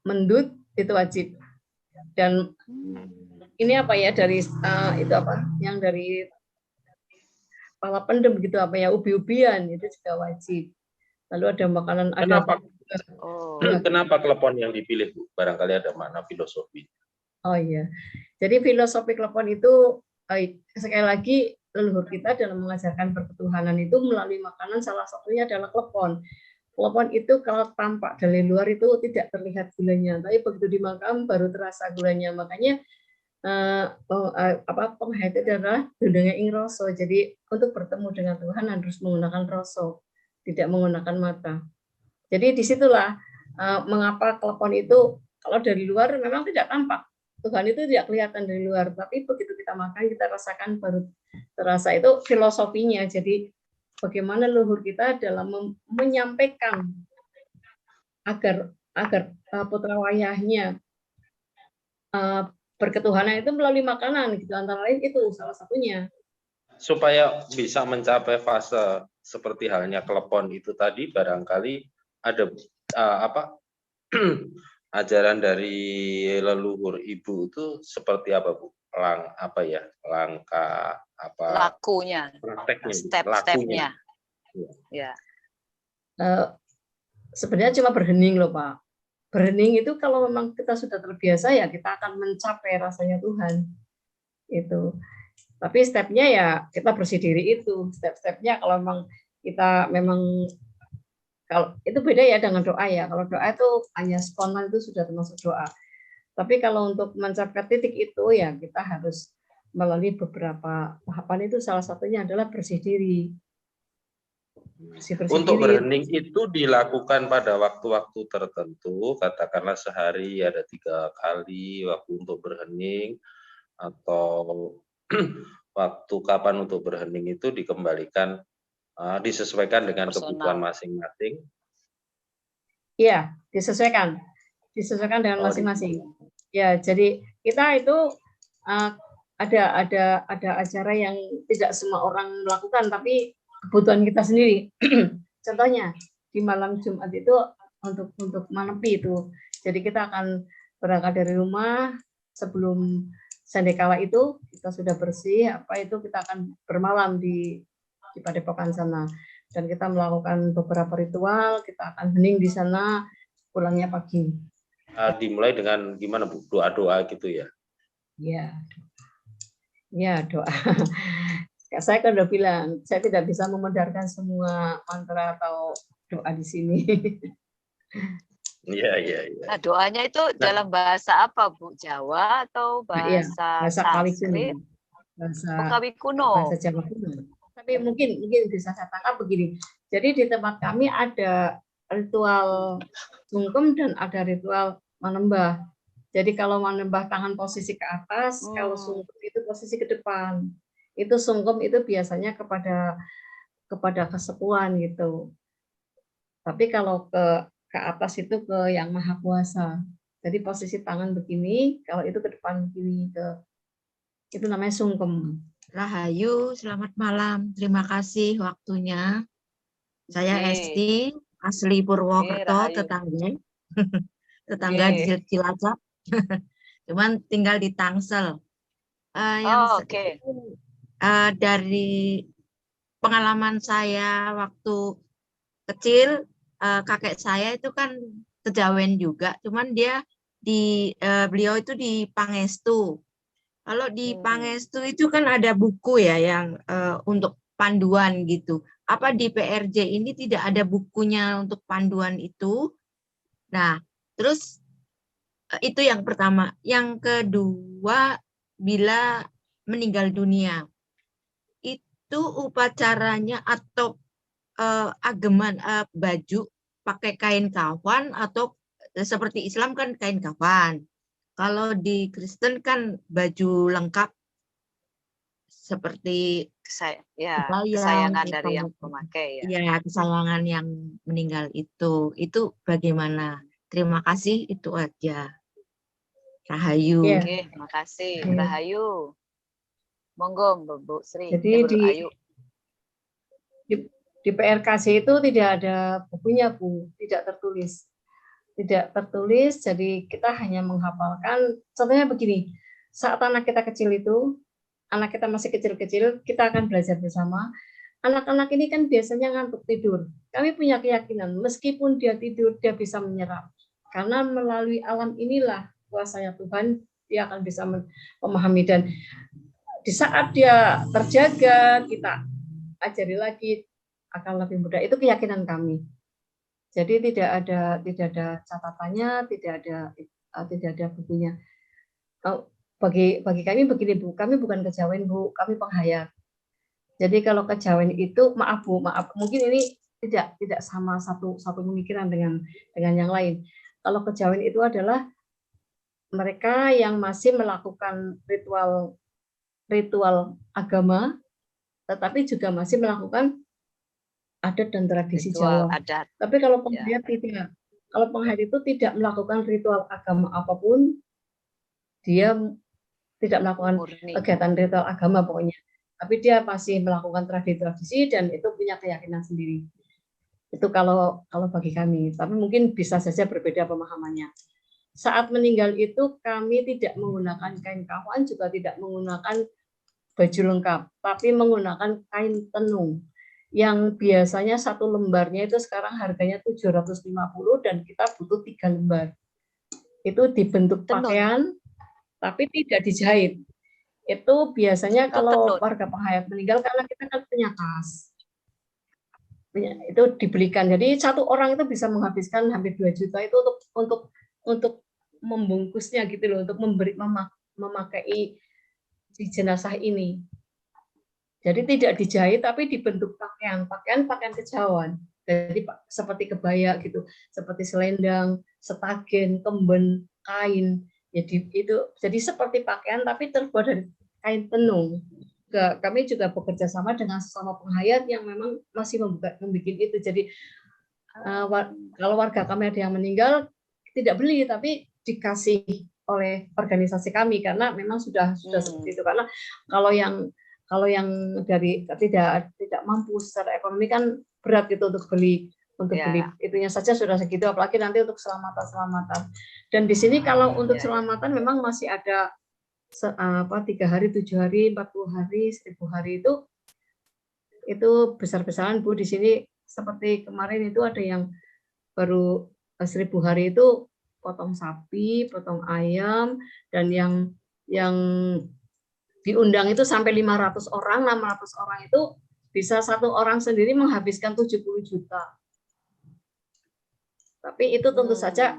mendut itu wajib. Dan ini apa ya dari itu apa yang dari pala pendem gitu apa ya, ubi-ubian itu juga wajib. Lalu ada makanan Kenapa klepon yang dipilih, Bu? Barangkali ada makna filosofi. Oh iya. Jadi filosofi klepon itu sekali lagi leluhur kita dalam mengajarkan perketuhanan itu melalui makanan, salah satunya adalah klepon. Klepon itu kalau tampak dari luar itu tidak terlihat gulanya, tapi begitu di makam baru terasa gulanya. Makanya penghayat itu adalah dundanya ing roso. Jadi untuk bertemu dengan Tuhan harus menggunakan roso, tidak menggunakan mata. Jadi disitulah mengapa klepon itu kalau dari luar memang tidak tampak. Tuhan itu tidak kelihatan dari luar, tapi begitu kita makan, kita rasakan baru terasa. Itu filosofinya. Jadi bagaimana leluhur kita dalam menyampaikan agar putra wayahnya berketuhanan itu melalui makanan gitu, antara lain itu salah satunya. Supaya bisa mencapai fase seperti halnya klepon itu tadi, barangkali ada ajaran dari leluhur ibu itu seperti apa, Bu? Langkah apa? Lakunya, step-stepnya. Ya. Sebenarnya cuma berhening loh, Pak. Berhening itu kalau memang kita sudah terbiasa ya kita akan mencapai rasanya Tuhan. Itu. Tapi stepnya ya kita bersih diri itu. Step-stepnya kalau memang kalau itu beda ya dengan doa ya. Kalau doa itu hanya spontan, itu sudah termasuk doa. Tapi kalau untuk mencapai titik itu ya kita harus melalui beberapa tahapan, itu salah satunya adalah bersih diri. Untuk berhening itu dilakukan pada waktu-waktu tertentu, katakanlah sehari ada 3 kali waktu untuk berhening, atau waktu kapan untuk berhening itu dikembalikan, disesuaikan dengan kebutuhan masing-masing. Iya, disesuaikan dengan masing-masing. Ya, jadi kita itu ada acara yang tidak semua orang melakukan, tapi kebutuhan kita sendiri. Contohnya di malam Jumat itu untuk menepi itu. Jadi kita akan berangkat dari rumah sebelum sandekala itu kita sudah bersih, kita akan bermalam di Padepokan sana, dan kita melakukan beberapa ritual. Kita akan hening di sana, pulangnya pagi. Dimulai dengan gimana, Bu? Doa-doa gitu ya? Ya, doa. Saya kan udah bilang, saya tidak bisa memedarkan semua mantra atau doa di sini. Iya. Nah, doanya itu dalam bahasa apa, Bu? Jawa atau bahasa Kali kuno. Betawi kuno. Bahasa Jawa kuno. Tapi mungkin bisa saya tangkap begini. Jadi di tempat kami ada ritual sungkem dan ada ritual menembah. Jadi kalau menembah tangan posisi ke atas, kalau sungkem itu posisi ke depan. Itu sungkem itu biasanya kepada kesepuan gitu. Tapi kalau ke atas itu ke Yang Maha Kuasa. Jadi posisi tangan begini, kalau itu ke depan begini, itu namanya sungkem. Rahayu, selamat malam. Terima kasih waktunya. Saya Esti, asli Purwokerto, tetangga. Tetangga di Cilacap. Cuman tinggal di Tangsel. Dari pengalaman saya waktu kecil, kakek saya itu kan kejawen juga, cuman dia beliau itu di Pangestu. Kalau di Pangestu itu kan ada buku ya yang untuk panduan gitu. Apa di PRJ ini tidak ada bukunya untuk panduan itu? Nah, terus itu yang pertama. Yang kedua, bila meninggal dunia, itu upacaranya atau ageman baju pakai kain kafan atau seperti Islam kan kain kafan. Kalau di Kristen kan baju lengkap seperti kesayangan dari yang memakai ya. Ya, kesayangan yang meninggal itu bagaimana? Terima kasih, itu aja. Rahayu. Oke, terima kasih. Rahayu. Monggo Bu Sri. Jadi di PRKC itu tidak ada bukunya, Bu, tidak tertulis. Tidak tertulis, jadi kita hanya menghafalkan. Contohnya begini, saat anak kita kecil itu, anak kita masih kecil-kecil, kita akan belajar bersama. Anak-anak ini kan biasanya ngantuk tidur. Kami punya keyakinan, meskipun dia tidur, dia bisa menyerap. Karena melalui alam inilah kuasanya Tuhan, dia akan bisa memahami. Dan di saat dia terjaga, kita ajari lagi, akan lebih mudah. Itu keyakinan kami. Jadi tidak ada catatannya, tidak ada bukunya. Bagi kami begini, Bu, kami bukan kejawen, Bu, kami penghayat. Jadi kalau kejawen itu, maaf Bu, mungkin ini tidak sama satu pemikiran dengan yang lain. Kalau kejawen itu adalah mereka yang masih melakukan ritual agama, tetapi juga masih melakukan adat dan tradisi Jawa. Adat. Tapi kalau penghayat tidak. Kalau penghayat itu tidak melakukan ritual agama apapun, dia tidak melakukan kegiatan ritual agama pokoknya. Tapi dia masih melakukan tradisi dan itu punya keyakinan sendiri. Itu kalau bagi kami. Tapi mungkin bisa saja berbeda pemahamannya. Saat meninggal itu kami tidak menggunakan kain kafan, juga tidak menggunakan baju lengkap, tapi menggunakan kain tenung. Yang biasanya satu lembarnya itu sekarang harganya 750 dan kita butuh 3 lembar. Itu dibentuk pakaian tapi tidak dijahit. Itu biasanya kalau warga penghayat meninggal karena kita kan punya kas. Itu dibelikan. Jadi satu orang itu bisa menghabiskan hampir 2 juta itu untuk membungkusnya gitu loh, untuk memakai si jenazah ini. Jadi tidak dijahit tapi dibentuk pakaian kejawan. Jadi seperti kebaya gitu, seperti selendang, setagen, kemben, kain. Jadi seperti pakaian tapi terbuat dari kain tenung. Kami juga bekerja sama dengan sesama penghayat yang memang masih membuat itu. Jadi kalau warga kami ada yang meninggal tidak beli tapi dikasih oleh organisasi kami karena memang sudah seperti itu. Karena kalau yang dari tidak mampu secara ekonomi kan berat gitu untuk beli itunya saja sudah segitu, apalagi nanti untuk selamatan. Dan di sini kalau untuk selamatan memang masih ada 3 hari, 7 hari, 40 hari, 1000 hari itu besar-besaran Bu. Di sini seperti kemarin itu ada yang baru 1000 hari itu potong sapi, potong ayam, dan yang diundang itu sampai 500 orang, 600 orang itu bisa satu orang sendiri menghabiskan 70 juta. Tapi itu tentu saja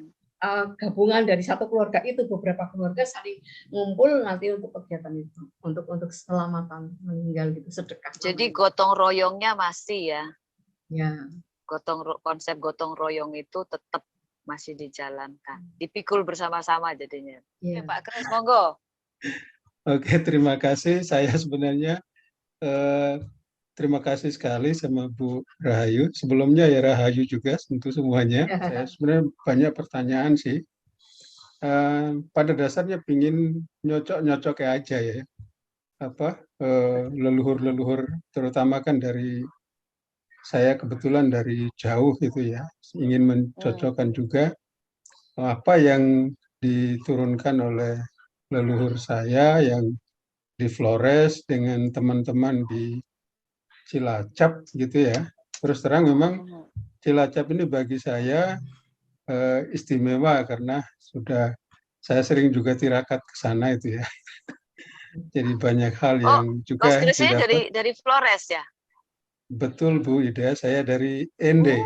gabungan dari satu keluarga itu, beberapa keluarga saling ngumpul nanti untuk kegiatan itu, untuk keselamatan meninggal gitu, sedekah. Jadi gotong royongnya masih ya. Ya. Konsep gotong royong itu tetap masih dijalankan, dipikul bersama-sama jadinya. Ya, Pak Kris, monggo. Oke, terima kasih. Saya sebenarnya terima kasih sekali sama Bu Rahayu. Sebelumnya ya Rahayu juga untuk semuanya. Saya sebenarnya banyak pertanyaan sih. Pada dasarnya pingin nyocok aja ya. Leluhur-leluhur terutama kan dari saya kebetulan dari jauh gitu ya, ingin mencocokkan juga apa yang diturunkan oleh leluhur saya yang di Flores dengan teman-teman di Cilacap gitu ya. Terus terang memang Cilacap ini bagi saya istimewa karena saya sering juga tirakat ke sana itu ya. Jadi banyak hal yang juga Mas Krisnya dari Flores ya? Betul Bu Ida, saya dari Ende.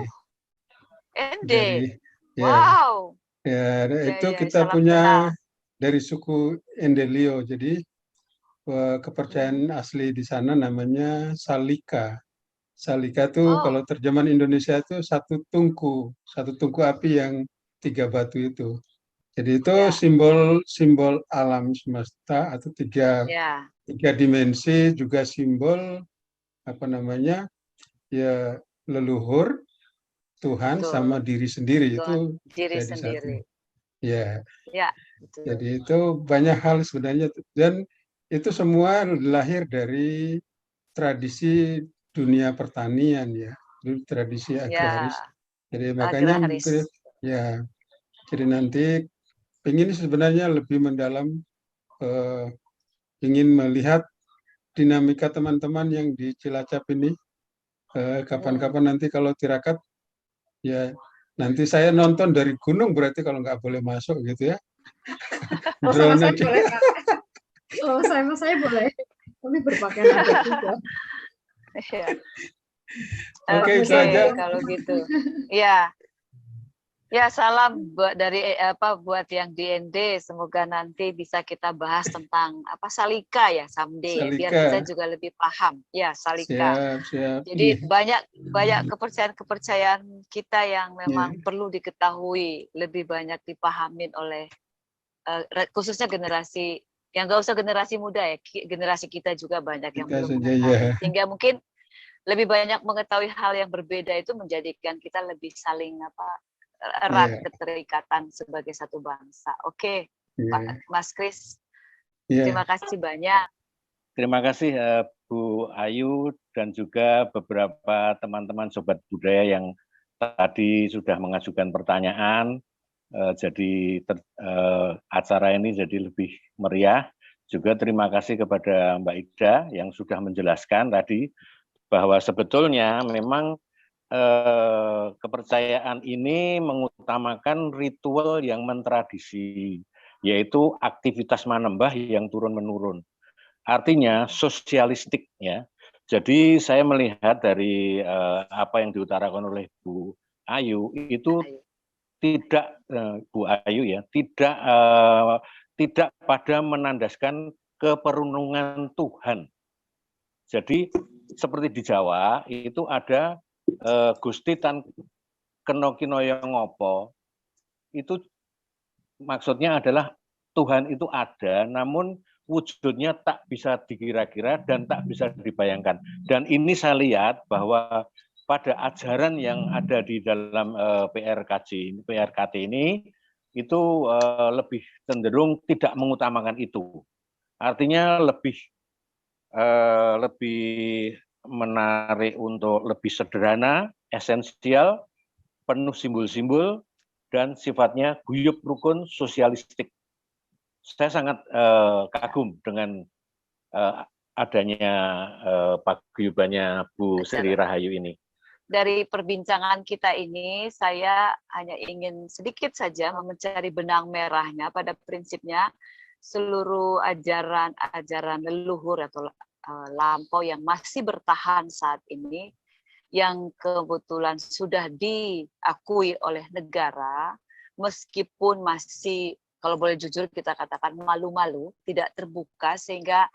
Ende. Ya, wow. Ya, itu kita punya dari suku Endelio. Jadi kepercayaan asli di sana namanya Salika. Salika itu kalau terjemahan Indonesia itu satu tungku api yang 3 batu itu. Jadi itu simbol alam semesta atau tiga dimensi, juga simbol ya leluhur, Tuhan sama diri sendiri. Itu diri jadi sendiri. Satu. Ya. Betul. Jadi itu banyak hal sebenarnya, dan itu semua lahir dari tradisi dunia pertanian ya, tradisi agraris. Jadi makanya ya, jadi nanti ingin sebenarnya lebih mendalam, ingin melihat dinamika teman-teman yang di Cilacap ini. Kapan-kapan nanti kalau tirakat ya, nanti saya nonton dari gunung, berarti kalau nggak boleh masuk gitu ya. Sama saya boleh, Kak. Sama saya boleh, tapi berpakaian adat juga. Oke, itu aja. Kalau gitu. Ya, salam buat buat yang di ND. Semoga nanti bisa kita bahas tentang salika ya someday, biar kita juga lebih paham. Ya, salika. Siap. Jadi banyak kepercayaan kita yang memang perlu diketahui, lebih banyak dipahamin oleh khususnya generasi yang nggak usah generasi muda ya, generasi kita juga banyak yang belum mengetahui. Sehingga mungkin lebih banyak mengetahui hal yang berbeda itu menjadikan kita lebih saling erat keterikatan sebagai satu bangsa. Oke, Pak Mas Kris, terima kasih banyak. Terima kasih Bu Ayu dan juga beberapa teman-teman sobat budaya yang tadi sudah mengajukan pertanyaan. Jadi acara ini jadi lebih meriah. Juga terima kasih kepada Mbak Ida yang sudah menjelaskan tadi bahwa sebetulnya memang kepercayaan ini mengutamakan ritual yang mentradisi, yaitu aktivitas manembah yang turun-menurun. Artinya sosialistik ya. Jadi saya melihat dari apa yang diutarakan oleh Bu Ayu itu tidak Bu Ayu ya, tidak pada menandaskan keperunungan Tuhan. Jadi seperti di Jawa itu ada Gusti tan kena kinoyo ngopo, itu maksudnya adalah Tuhan itu ada, namun wujudnya tak bisa dikira-kira dan tak bisa dibayangkan. Dan ini saya lihat bahwa pada ajaran yang ada di dalam PRKT ini itu lebih cenderung tidak mengutamakan itu. Artinya lebih menarik untuk lebih sederhana, esensial, penuh simbol-simbol, dan sifatnya guyup rukun sosialistik. Saya sangat kagum dengan adanya paguyubannya Bu Sri Rahayu ini. Dari perbincangan kita ini, saya hanya ingin sedikit saja mencari benang merahnya. Pada prinsipnya, seluruh ajaran leluhur atau lampau yang masih bertahan saat ini, yang kebetulan sudah diakui oleh negara, meskipun masih, kalau boleh jujur kita katakan malu-malu, tidak terbuka, sehingga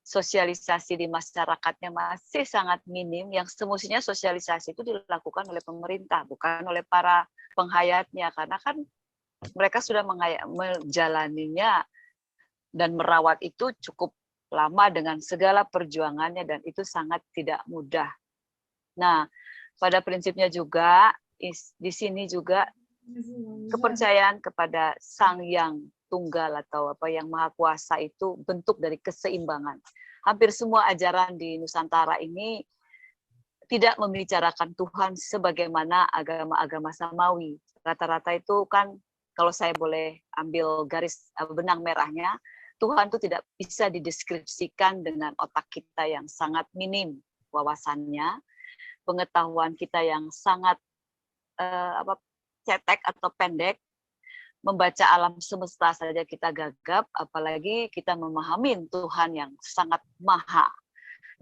sosialisasi di masyarakatnya masih sangat minim, yang semestinya sosialisasi itu dilakukan oleh pemerintah, bukan oleh para penghayatnya, karena kan mereka sudah menjalaninya dan merawat itu cukup lama dengan segala perjuangannya, dan itu sangat tidak mudah. Nah, pada prinsipnya juga, di sini juga kepercayaan kepada Sang Yang Tunggal atau Yang Maha Kuasa itu bentuk dari keseimbangan. Hampir semua ajaran di Nusantara ini tidak membicarakan Tuhan sebagaimana agama-agama samawi. Rata-rata itu kan, kalau saya boleh ambil garis benang merahnya, Tuhan itu tidak bisa dideskripsikan dengan otak kita yang sangat minim wawasannya, pengetahuan kita yang sangat cetek atau pendek. Membaca alam semesta saja kita gagap, apalagi kita memahami Tuhan yang sangat maha.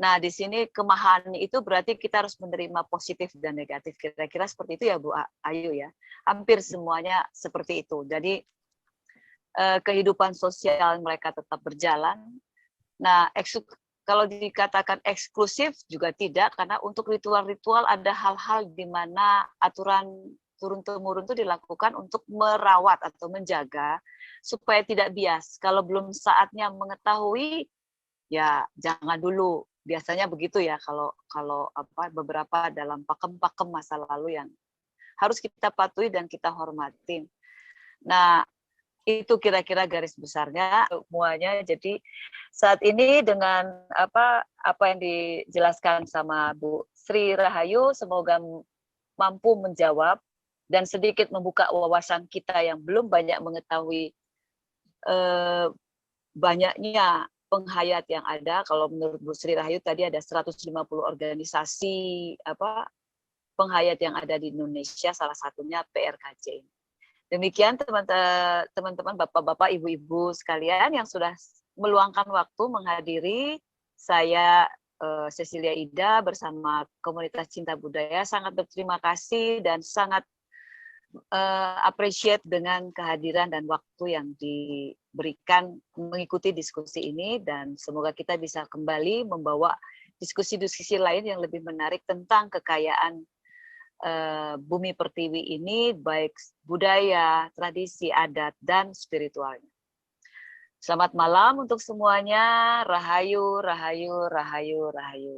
Nah, di sini kemahaan itu berarti kita harus menerima positif dan negatif. Kira-kira seperti itu ya Bu Ayu ya. Hampir semuanya seperti itu. Jadi kehidupan sosial mereka tetap berjalan. Nah, kalau dikatakan eksklusif juga tidak, karena untuk ritual-ritual ada hal-hal di mana aturan turun-temurun itu dilakukan untuk merawat atau menjaga supaya tidak bias. Kalau belum saatnya mengetahui, ya jangan dulu. Biasanya begitu ya, kalau beberapa dalam pakem-pakem masa lalu yang harus kita patuhi dan kita hormatin. Nah, itu kira-kira garis besarnya semuanya. Jadi saat ini dengan apa yang dijelaskan sama Bu Sri Rahayu, semoga mampu menjawab dan sedikit membuka wawasan kita yang belum banyak mengetahui banyaknya penghayat yang ada. Kalau menurut Bu Sri Rahayu tadi ada 150 organisasi penghayat yang ada di Indonesia, salah satunya PRKJ. Demikian teman-teman, bapak-bapak, ibu-ibu sekalian yang sudah meluangkan waktu menghadiri. Saya Cecilia Ida bersama komunitas Cinta Budaya sangat berterima kasih dan sangat appreciate dengan kehadiran dan waktu yang diberikan mengikuti diskusi ini, dan semoga kita bisa kembali membawa diskusi-diskusi lain yang lebih menarik tentang kekayaan Bumi Pertiwi ini, baik budaya, tradisi, adat, dan spiritualnya. Selamat malam untuk semuanya. Rahayu, rahayu, rahayu, rahayu.